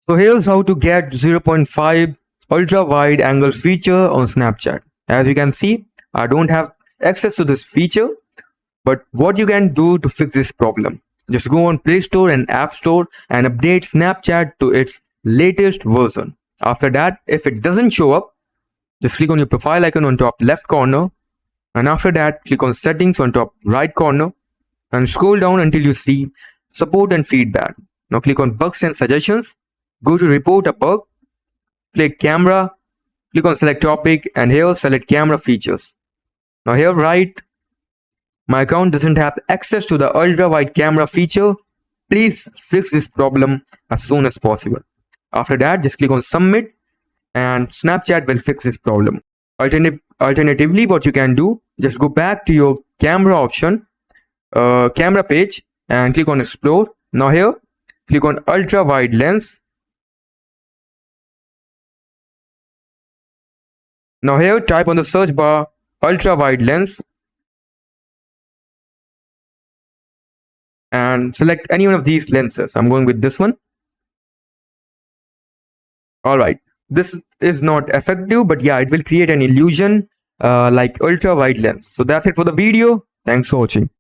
So here's how to get 0.5 ultra wide angle feature on Snapchat. As you can see, I don't have access to this feature, but what you can do to fix this problem, just go on Play Store and App Store and update Snapchat to its latest version. After that, if it doesn't show up, just click on your profile icon on top left corner, and after that click on settings on top right corner and scroll down until you see support and feedback. Now click on bugs and suggestions, go to report a bug, click camera, click on select topic, and here select camera features. Now here write, my account doesn't have access to the ultra wide camera feature. Please fix this problem as soon as possible. After that, just click on submit and Snapchat will fix this problem. Alternatively, what you can do, just go back to your camera option, camera page, and click on explore. Now here, click on ultra wide lens. Now here, type on the search bar ultra wide lens and select any one of these lenses. I'm going with this one. Alright, this is not effective, but yeah, it will create an illusion like ultra wide lens. So that's it for the video. Thanks for watching.